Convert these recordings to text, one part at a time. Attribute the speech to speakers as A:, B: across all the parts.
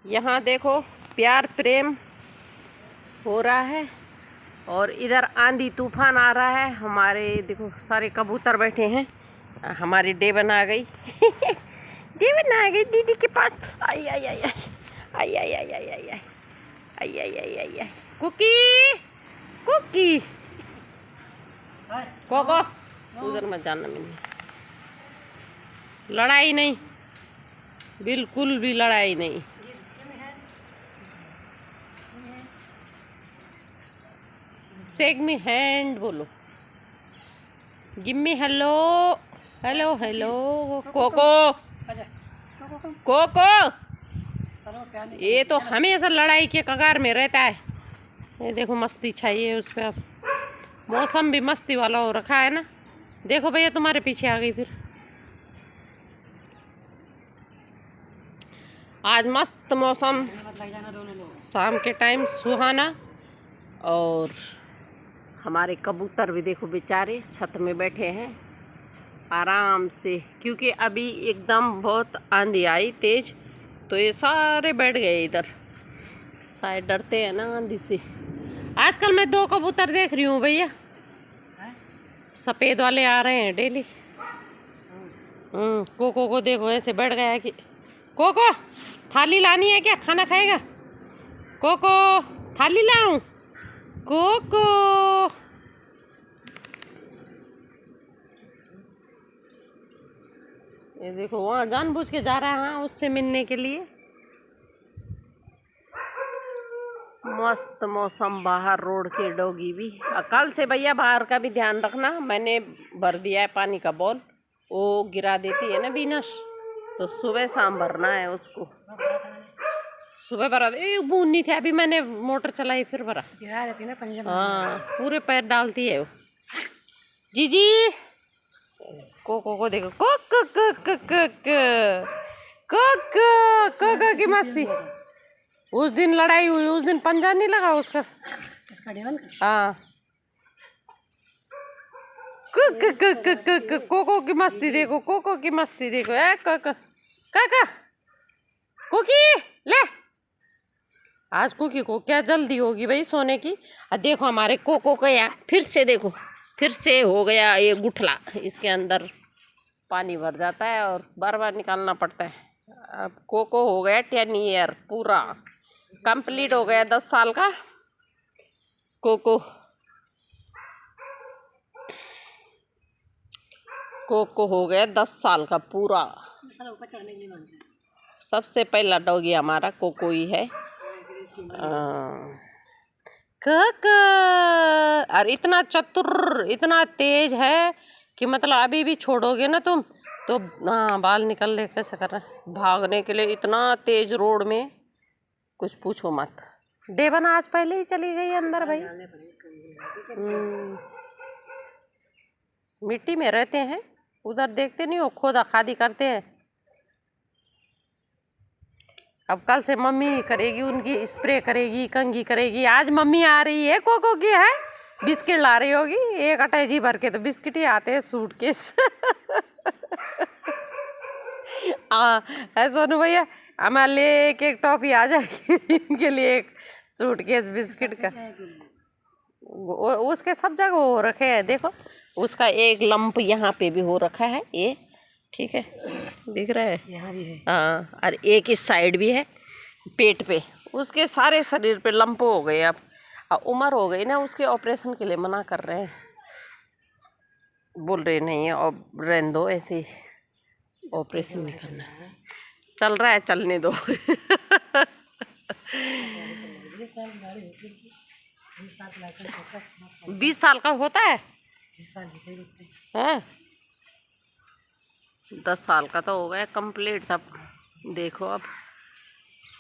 A: यहाँ देखो प्यार प्रेम हो रहा है और इधर आंधी तूफान आ रहा है। हमारे देखो सारे कबूतर बैठे हैं। हमारी डेवन आ गई डेवन आ गई दीदी के पास। आई आई आई आई आई आई आई आई आई आई आई आई आई आई कुकी कुकी कोको उधर मत जाना। मैंने लड़ाई नहीं, बिल्कुल भी लड़ाई नहीं। शेक मी हैंड बोलो, give me hello hello hello. Coco Coco ये तो हमेशा लड़ाई के कगार में रहता है। ये देखो मस्ती छाई है उस पर। अब मौसम भी मस्ती वाला हो रखा है ना। देखो भैया तुम्हारे पीछे आ गई फिर। आज मस्त मौसम, शाम के टाइम सुहाना। और हमारे कबूतर भी देखो बेचारे छत में बैठे हैं आराम से, क्योंकि अभी एकदम बहुत आंधी आई तेज, तो ये सारे बैठ गए इधर। शायद डरते हैं ना आंधी से। आजकल मैं 2 कबूतर देख रही हूँ भैया, सफ़ेद वाले आ रहे हैं डेली। कोको को देखो ऐसे बैठ गया है कि कोको थाली लानी है क्या, खाना खाएगा? कोको थाली लाऊं? कोको ये देखो वहाँ जानबूझ के जा रहा है हाँ उससे मिलने के लिए। मस्त मौसम बाहर, रोड के डॉगी भी। कल से भैया बाहर का भी ध्यान रखना। मैंने भर दिया है पानी का बॉल, वो गिरा देती है ना बीनस, तो सुबह शाम भरना है उसको। सुबह भरा बूंद नहीं थी, अभी मैंने मोटर चलाई फिर भरा। गिरा देती ना पंजे में। हाँ पूरे पैर डालती है वो। जीजी कोको को देखो, Coco Coco Coco Coco Coco की मस्ती। उस दिन लड़ाई हुई, उस दिन पंजा नहीं लगा उसका, इसका डेवन का। हाँ कोको की मस्ती देखो, कोको की मस्ती देखो। ए कोको काका कुकी ले। आज कुकी को क्या जल्दी होगी भाई सोने की। देखो हमारे कोको को या फिर से देखो, फिर से हो गया ये गुठला, इसके अंदर पानी भर जाता है और बार बार निकालना पड़ता है। अब कोको हो गया 10 ईयर पूरा कंप्लीट हो गया, 10 साल का कोको। कोको हो गया 10 साल का पूरा। सबसे पहला डॉगी हमारा कोको ही है। कोको और इतना चतुर, इतना तेज है कि मतलब अभी भी छोड़ोगे ना तुम तो बाल निकल ले कैसे कर रहा है। भागने के लिए इतना तेज रोड में कुछ पूछो मत। डेवन आज पहले ही चली गई अंदर भाई। मिट्टी में रहते हैं उधर, देखते नहीं हो खोदा खादी करते हैं। अब कल से मम्मी करेगी, उनकी स्प्रे करेगी, कंघी करेगी। आज मम्मी आ रही है कोको की है, बिस्किट ला रही होगी एक अटैची भर के। तो बिस्किट ही आते हैं सूटकेस सोनू भैया हमारे लिए एक टॉफी आ जाएगी, इनके लिए एक सूटकेस बिस्किट का। उसके सब जगह हो रखे हैं देखो। उसका एक लंप यहाँ पे भी हो रखा है, ये ठीक है दिख रहा है, यहाँ भी है। हाँ और एक इस साइड भी है पेट पे। उसके सारे शरीर पे लंप हो गए। अब उम्र हो गई ना उसके, ऑपरेशन के लिए मना कर रहे हैं, बोल रहे नहीं है और रहने दो ऐसे, ऑपरेशन नहीं करना। चल रहा है चलने दो 20 साल का होता है हाँ? 10 साल का तो हो गया कंप्लीट। तब देखो अब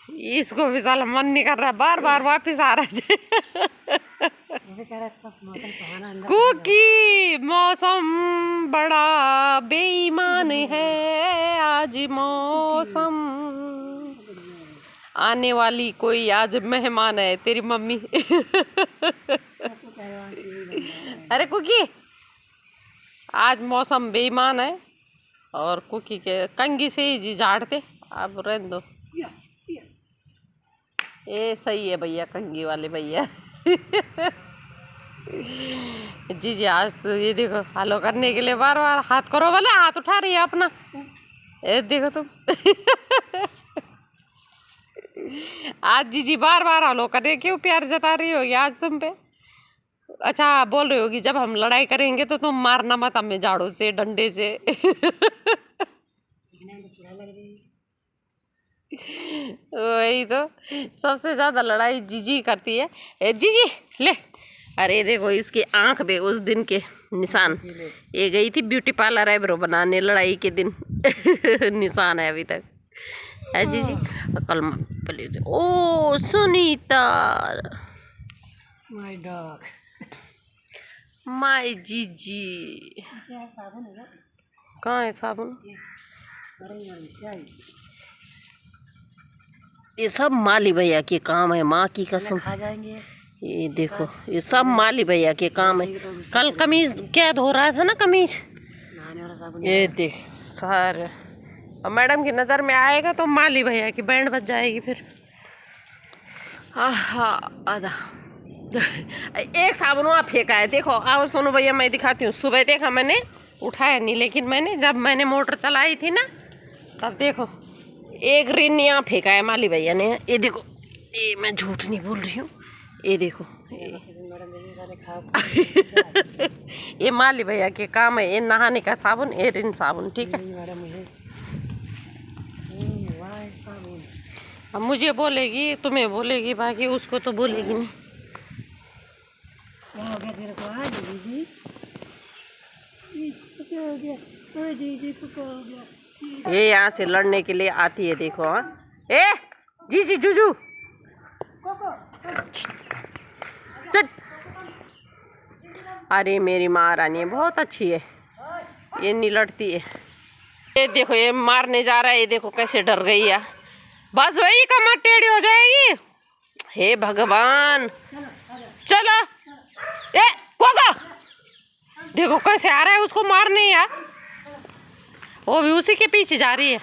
A: इसको भी साला मन नहीं कर रहा, बार बार वापिस आ रहा है। कुकी मौसम बड़ा बेईमान है आज मौसम। आने वाली कोई आज मेहमान है तेरी मम्मी अरे कुकी आज मौसम बेईमान है और कुकी के कंघी से ही जी झाड़ते। अब रहने दो। ये सही है भैया, कंघी वाले भैया। जी जी, आज तो ये देखो हलो करने के लिए बार बार हाथ करो, बोले हाथ उठा रही है अपना। ये देखो तुम। आज जी जी बार बार हलो करने क्यों प्यार जता रही होगी आज तुम पे। अच्छा बोल रही होगी जब हम लड़ाई करेंगे तो तुम मारना मत हमें झाड़ू से, डंडे से। वही तो, सबसे ज्यादा लड़ाई जीजी करती है। जीजी ले, अरे देखो इसकी आंख पे उस दिन के निशान। ये गई थी ब्यूटी पार्लर आईब्रो बनाने लड़ाई के दिन। निशान है अभी तक। है जीजी कल प्लीज। ओ सुनीता,
B: माय डॉग,
A: माय जीजी। कहाँ है साबुन? ये सब माली भैया के काम है, माँ की कसम।
B: खा जाएंगे।
A: ये देखो ये सब माली भैया के काम है। कल कमीज क्या धो रहा था ना, कमीज। ये देख सारे, और मैडम की नज़र में आएगा तो माली भैया की बैंड बज जाएगी फिर। हाँ आधा। एक साबुन वहाँ फेंका है, देखो आओ सोनू भैया मैं दिखाती हूँ। सुबह देखा मैंने, उठाया नहीं, लेकिन मैंने जब मैंने मोटर चलाई थी ना तब देखो एक रिन यहाँ फेंका है माली भैया ने। ये देखो, ये मैं झूठ नहीं बोल रही हूँ। ये देखो ये माली भैया के काम है। ये नहाने का साबुन, ये रिन साबुन, ठीक है। अब मुझे बोलेगी, तुम्हें बोलेगी, बाकी उसको तो बोलेगी नहीं।
B: क्या हो गया तेरे को आज जीजी? क्या हो गया? ओए जीजी को क्या हो गया?
A: ये यहाँ से लड़ने के लिए आती है, देखो। हाँ ए जीजी जुजू चल। अरे मेरी महारानी बहुत अच्छी है, ये नहीं लड़ती है। ये देखो ये मारने जा रहा है, ये देखो कैसे डर गई है। बस वही कमर टेढ़ी हो जाएगी। हे भगवान, चलो। ए कोगा देखो कैसे आ रहा है उसको मारने यार, वो भी उसी के पीछे जा रही है।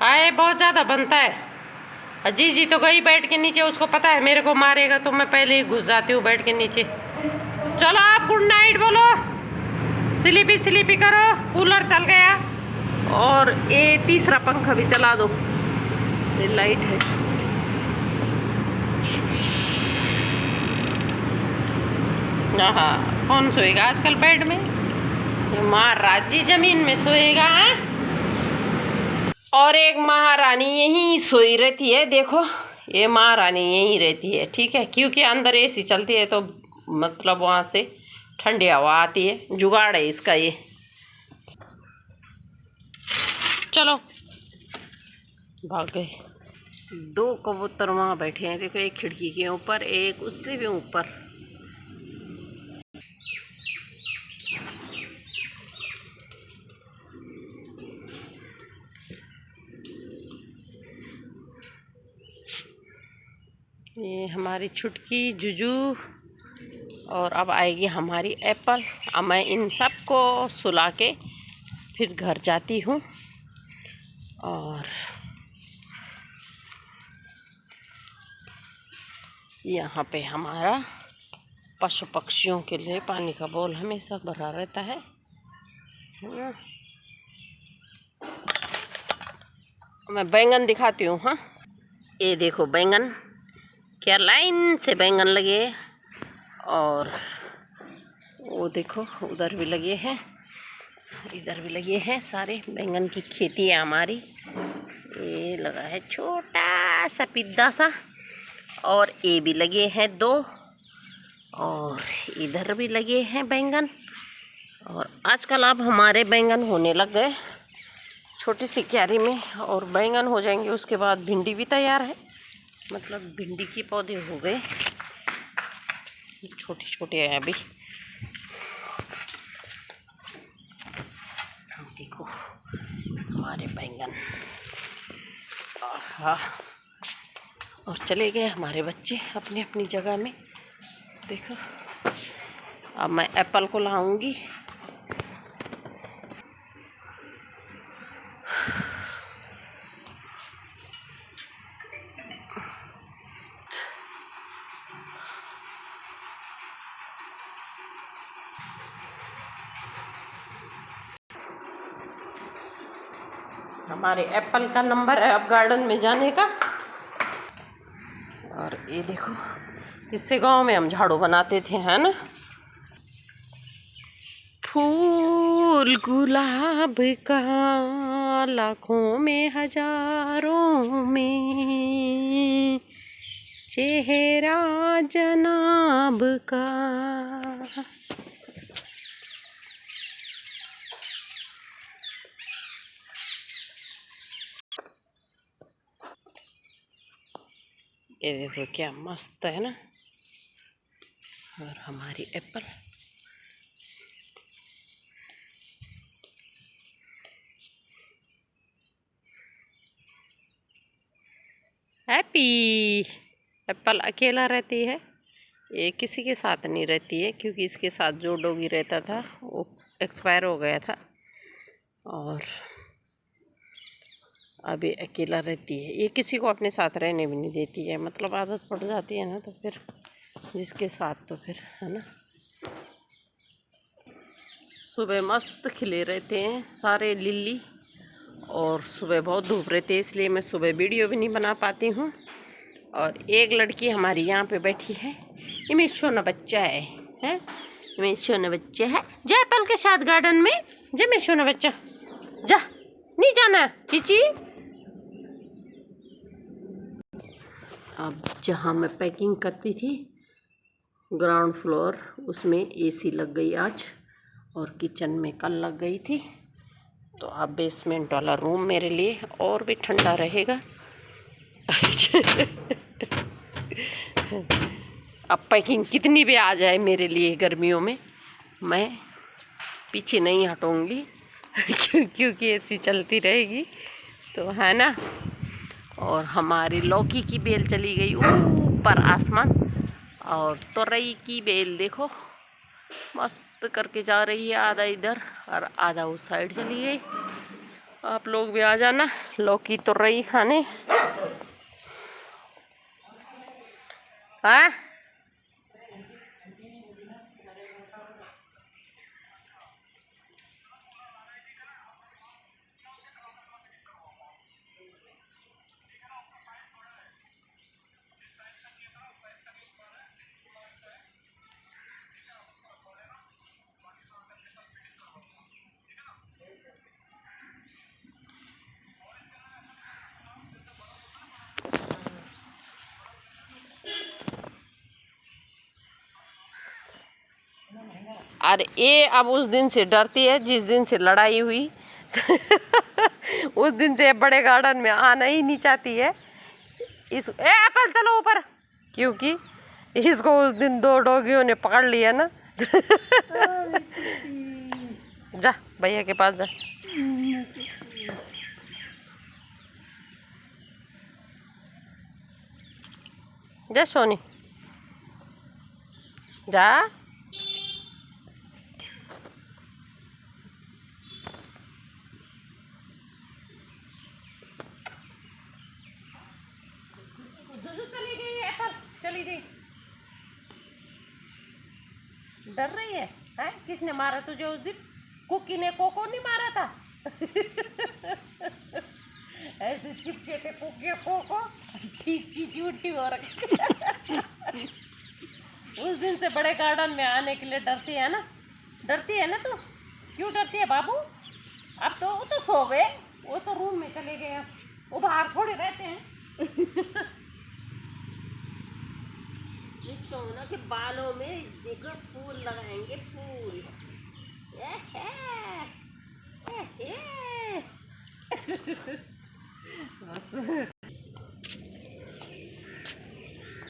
A: आए बहुत ज़्यादा बनता है। जी जी तो गई बैठ के नीचे, उसको पता है मेरे को मारेगा तो मैं पहले ही घुस जाती हूँ बैठ के नीचे। चलो आप गुड नाइट बोलो, स्लीपी स्लीपी करो। कूलर चल गया और ये तीसरा पंखा भी चला दो, ये लाइट है। हाँ कौन सोएगा आजकल बेड में, महाराज जी जमीन में सोएगा है? और एक महारानी यहीं सोई रहती है, देखो ये महारानी यहीं रहती है, ठीक है, क्योंकि अंदर एसी चलती है तो मतलब वहाँ से ठंडी हवा आती है। जुगाड़ है इसका ये। चलो भाग गए। दो कबूतर वहाँ बैठे हैं, देखो, एक खिड़की के ऊपर, एक उससे भी ऊपर। ये हमारी छुटकी जुजू, और अब आएगी हमारी एप्पल। अब मैं इन सब को सुला के फिर घर जाती हूँ। और यहाँ पे हमारा पशु पक्षियों के लिए पानी का बोल हमेशा भरा रहता है। मैं बैंगन दिखाती हूँ। हाँ ये देखो बैंगन, क्या लाइन से बैंगन लगे, और वो देखो उधर भी लगे हैं, इधर भी लगे हैं। सारे बैंगन की खेती है हमारी। ये लगा है छोटा सा पिद्दा सा, और ये भी लगे हैं दो, और इधर भी लगे हैं बैंगन। और आजकल अब हमारे बैंगन होने लग गए छोटी सी क्यारी में, और बैंगन हो जाएंगे उसके बाद भिंडी भी तैयार है, मतलब भिंडी के पौधे हो गए, छोटे छोटे हैं अभी। देखो हमारे बैंगन, हाँ। और चले गए हमारे बच्चे अपनी अपनी जगह में। देखो अब मैं एप्पल को लाऊंगी। हमारे एप्पल का नंबर है अब गार्डन में जाने का। और ये देखो, इससे गांव में हम झाड़ू बनाते थे, है ना। फूल गुलाब का लाखों में हजारों में, चेहरा जनाब का। ये देखो क्या मस्त है ना। और हमारी एप्पल हैप्पी। एप्पल अकेला रहती है, ये किसी के साथ नहीं रहती है, क्योंकि इसके साथ जो डॉगी रहता था वो एक्सपायर हो गया था और अभी अकेला रहती है। ये किसी को अपने साथ रहने भी नहीं देती है, मतलब आदत पड़ जाती है ना, तो फिर जिसके साथ तो फिर, है ना। सुबह मस्त खिले रहते हैं सारे लिली, और सुबह बहुत धूप रहती है, इसलिए मैं सुबह वीडियो भी नहीं बना पाती हूँ। और एक लड़की हमारी यहाँ पे बैठी है, ये मेरी सोना बच्चा है, मेरी सोना बच्चा है। जा एप्पल के साथ गार्डन में, जा मेरी सोना बच्चा, जा, नहीं जाना चीची। अब जहाँ मैं पैकिंग करती थी ग्राउंड फ्लोर, उसमें एसी लग गई आज, और किचन में कल लग गई थी। तो अब बेसमेंट वाला रूम मेरे लिए और भी ठंडा रहेगा। अब पैकिंग कितनी भी आ जाए मेरे लिए गर्मियों में, मैं पीछे नहीं हटूंगी। क्योंकि ऐसी चलती रहेगी, तो है ना। और हमारी लौकी की बेल चली गई ऊपर आसमान, और तोरई की बेल देखो मस्त करके जा रही है, आधा इधर और आधा उस साइड चली गई। आप लोग भी आ जाना लौकी तोरई खाने। हाँ, अरे ये अब उस दिन से डरती है जिस दिन से लड़ाई हुई। उस दिन से बड़े गार्डन में आना ही नहीं चाहती है। एप्पल चलो ऊपर, क्योंकि इसको उस दिन 2 डॉगियों ने पकड़ लिया ना। जा भैया के पास जा। जा सोनी, जा। चली गई एप्पल, चली गई। डर रही है, हैं? किसने मारा तुझे उस दिन? कुकी ने कोको नहीं मारा था? ऐसे चिपके थे कुकी कोको, चीची उल्टी हो रखी। उस दिन से बड़े गार्डन में आने के लिए डरती है ना, डरती है ना तू? क्यों डरती है बाबू? अब तो वो तो सो गए, वो तो रूम में चले गए, वो बाहर थोड़े रहते हैं। सोना के बालों में देखो फूल लगाएंगे, फूल।